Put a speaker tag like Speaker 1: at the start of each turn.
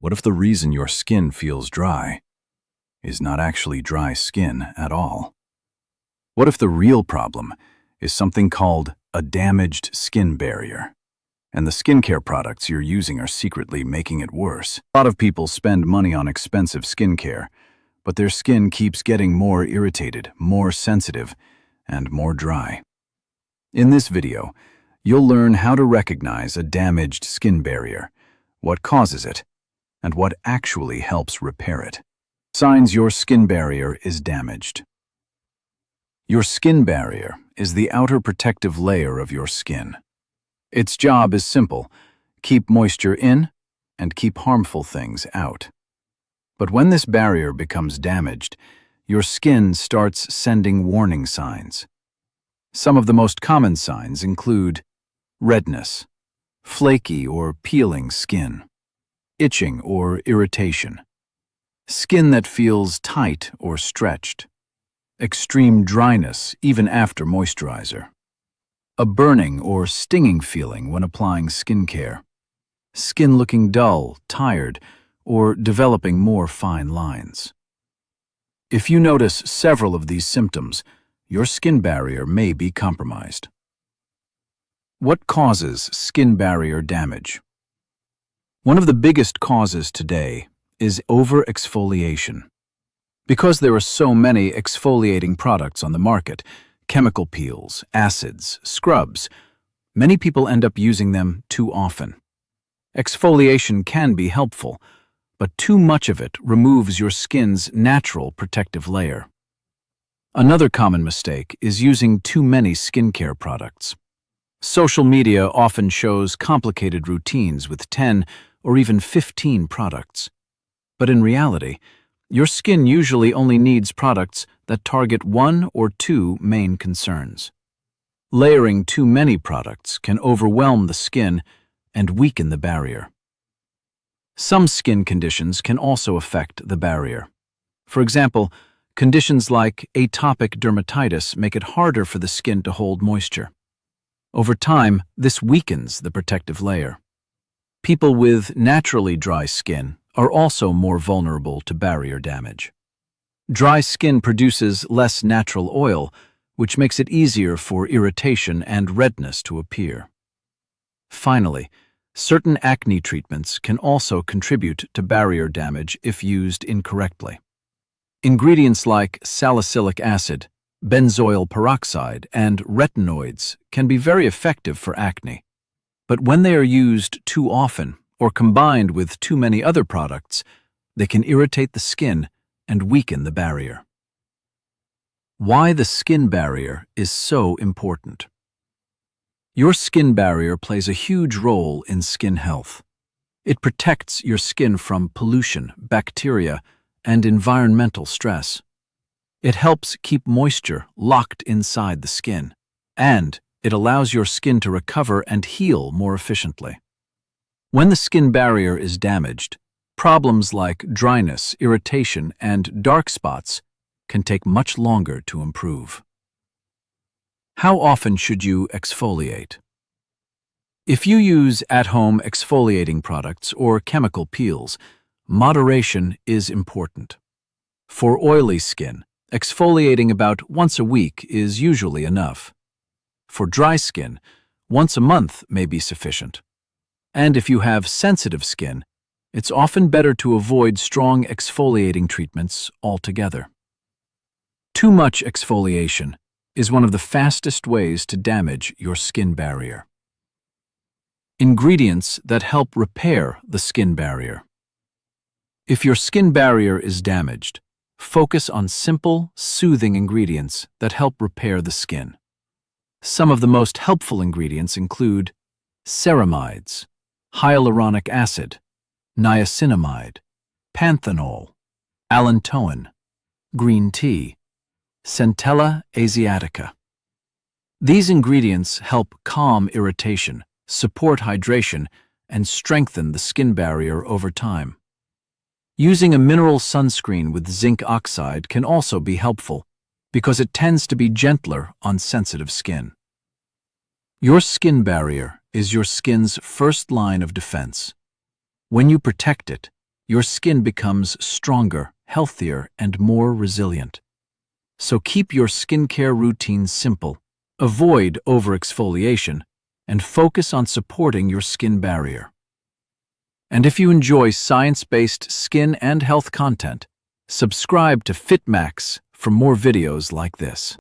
Speaker 1: What if the reason your skin feels dry is not actually dry skin at all? What if the real problem is something called a damaged skin barrier, and the skincare products you're using are secretly making it worse? A lot of people spend money on expensive skincare, but their skin keeps getting more irritated, more sensitive, and more dry. In this video, you'll learn how to recognize a damaged skin barrier, what causes it, and what actually helps repair it. Signs your skin barrier is damaged. Your skin barrier is the outer protective layer of your skin. Its job is simple: keep moisture in and keep harmful things out. But when this barrier becomes damaged, your skin starts sending warning signs. Some of the most common signs include redness, flaky or peeling skin, itching or irritation, skin that feels tight or stretched, extreme dryness even after moisturizer, a burning or stinging feeling when applying skincare, skin looking dull, tired, or developing more fine lines. If you notice several of these symptoms, your skin barrier may be compromised. What causes skin barrier damage? One of the biggest causes today is over-exfoliation. Because there are so many exfoliating products on the market, chemical peels, acids, scrubs, many people end up using them too often. Exfoliation can be helpful, but too much of it removes your skin's natural protective layer. Another common mistake is using too many skincare products. Social media often shows complicated routines with 10 or even 15 products. But in reality, your skin usually only needs products that target one or two main concerns. Layering too many products can overwhelm the skin and weaken the barrier. Some skin conditions can also affect the barrier. For example, conditions like atopic dermatitis make it harder for the skin to hold moisture. Over time, this weakens the protective layer. People with naturally dry skin are also more vulnerable to barrier damage. Dry skin produces less natural oil, which makes it easier for irritation and redness to appear. Finally, certain acne treatments can also contribute to barrier damage if used incorrectly. Ingredients like salicylic acid, benzoyl peroxide, and retinoids can be very effective for acne. But when they are used too often or combined with too many other products, they can irritate the skin and weaken the barrier. Why the skin barrier is so important. Your skin barrier plays a huge role in skin health. It protects your skin from pollution, bacteria, and environmental stress. It helps keep moisture locked inside the skin, and it allows your skin to recover and heal more efficiently. When the skin barrier is damaged, problems like dryness, irritation, and dark spots can take much longer to improve. How often should you exfoliate? If you use at-home exfoliating products or chemical peels, moderation is important. For oily skin, exfoliating about once a week is usually enough. For dry skin, once a month may be sufficient. And if you have sensitive skin, it's often better to avoid strong exfoliating treatments altogether. Too much exfoliation is one of the fastest ways to damage your skin barrier. Ingredients that help repair the skin barrier. If your skin barrier is damaged, focus on simple, soothing ingredients that help repair the skin. Some of the most helpful ingredients include ceramides, hyaluronic acid, niacinamide, panthenol, allantoin, green tea, Centella asiatica. These ingredients help calm irritation, support hydration, and strengthen the skin barrier over time. Using a mineral sunscreen with zinc oxide can also be helpful because it tends to be gentler on sensitive skin. Your skin barrier is your skin's first line of defense. When you protect it,
Speaker 2: your skin becomes stronger, healthier, and more resilient. So keep your skincare routine simple, avoid overexfoliation, and focus on supporting your skin barrier. And if you enjoy science-based skin and health content, subscribe to FitMax for more videos like this.